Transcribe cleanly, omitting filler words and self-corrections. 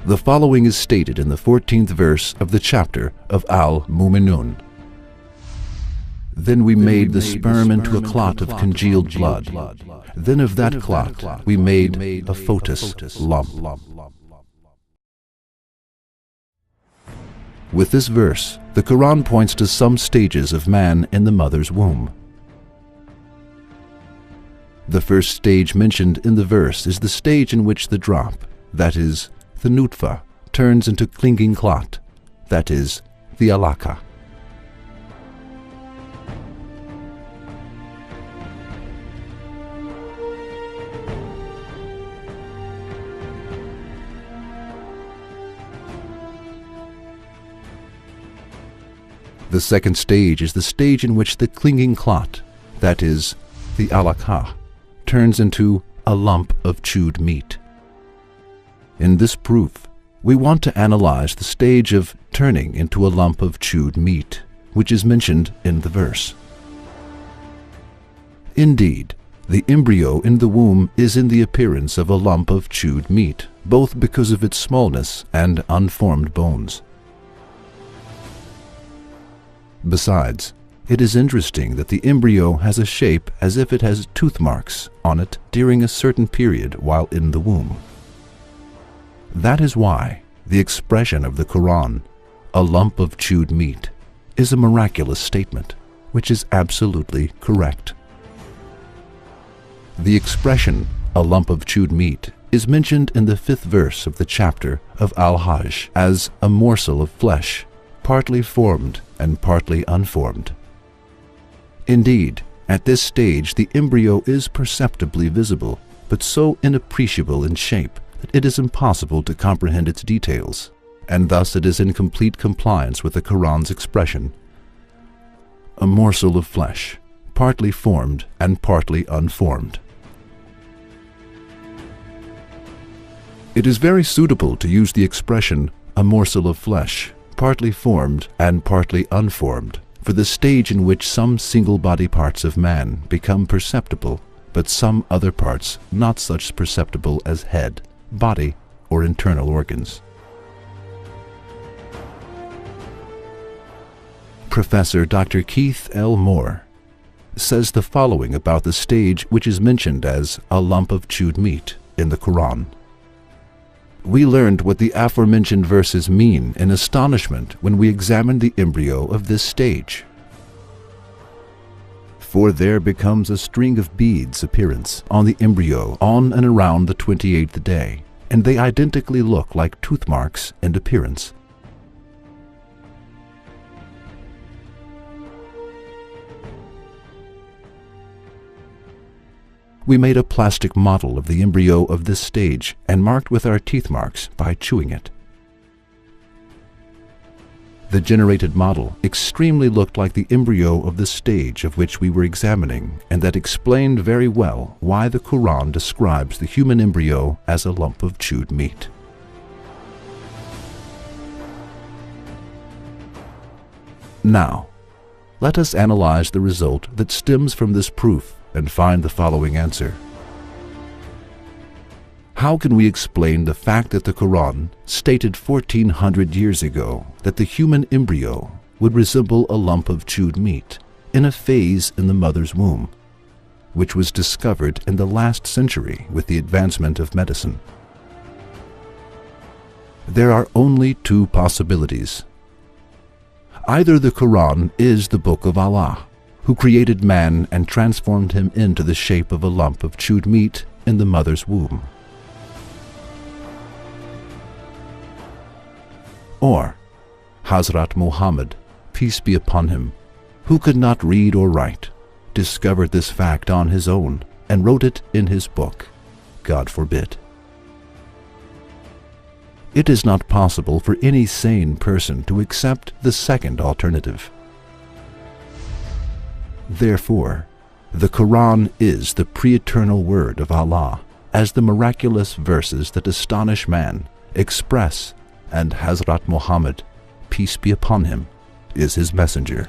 The following is stated in the 14th verse of the chapter of Al-Mu'minun. Then we made the sperm into a clot of congealed blood. Then of that clot we made a foetus lump. With this verse, the Qur'an points to some stages of man in the mother's womb. The first stage mentioned in the verse is the stage in which the drop, that is, the nutfa, turns into clinging clot, that is, the alaka. The second stage is the stage in which the clinging clot, that is, the alaka, turns into a lump of chewed meat. In this proof, we want to analyze the stage of turning into a lump of chewed meat, which is mentioned in the verse. Indeed, the embryo in the womb is in the appearance of a lump of chewed meat, both because of its smallness and unformed bones. Besides, it is interesting that the embryo has a shape as if it has tooth marks on it during a certain period while in the womb. That is why the expression of the Qur'an, a lump of chewed meat, is a miraculous statement, which is absolutely correct. The expression, a lump of chewed meat, is mentioned in the 5th verse of the chapter of Al-Hajj as a morsel of flesh, partly formed and partly unformed. Indeed, at this stage the embryo is perceptibly visible, but so inappreciable in shape that it is impossible to comprehend its details, and thus it is in complete compliance with the Qur'an's expression, a morsel of flesh, partly formed and partly unformed. It is very suitable to use the expression, a morsel of flesh, partly formed and partly unformed, for the stage in which some single body parts of man become perceptible, but some other parts not such perceptible as head, body, or internal organs. Professor Dr. Keith L. Moore says the following about the stage which is mentioned as a lump of chewed meat in the Qur'an. We learned what the aforementioned verses mean in astonishment when we examined the embryo of this stage. For there becomes a string of beads appearance on the embryo on and around the 28th day, and they identically look like tooth marks in appearance. We made a plastic model of the embryo of this stage and marked with our teeth marks by chewing it. The generated model extremely looked like the embryo of the stage of which we were examining, and that explained very well why the Qur'an describes the human embryo as a lump of chewed meat. Now, let us analyze the result that stems from this proof and find the following answer. How can we explain the fact that the Qur'an stated 1400 years ago that the human embryo would resemble a lump of chewed meat in a phase in the mother's womb, which was discovered in the last century with the advancement of medicine? There are only two possibilities. Either the Qur'an is the book of Allah, who created man and transformed him into the shape of a lump of chewed meat in the mother's womb. Or Hazrat Muhammad, peace be upon him, who could not read or write, discovered this fact on his own and wrote it in his book. God forbid. It is not possible for any sane person to accept the second alternative. Therefore, the Qur'an is the pre-eternal word of Allah, as the miraculous verses that astonish man express, and Hazrat Muhammad, peace be upon him, is his messenger.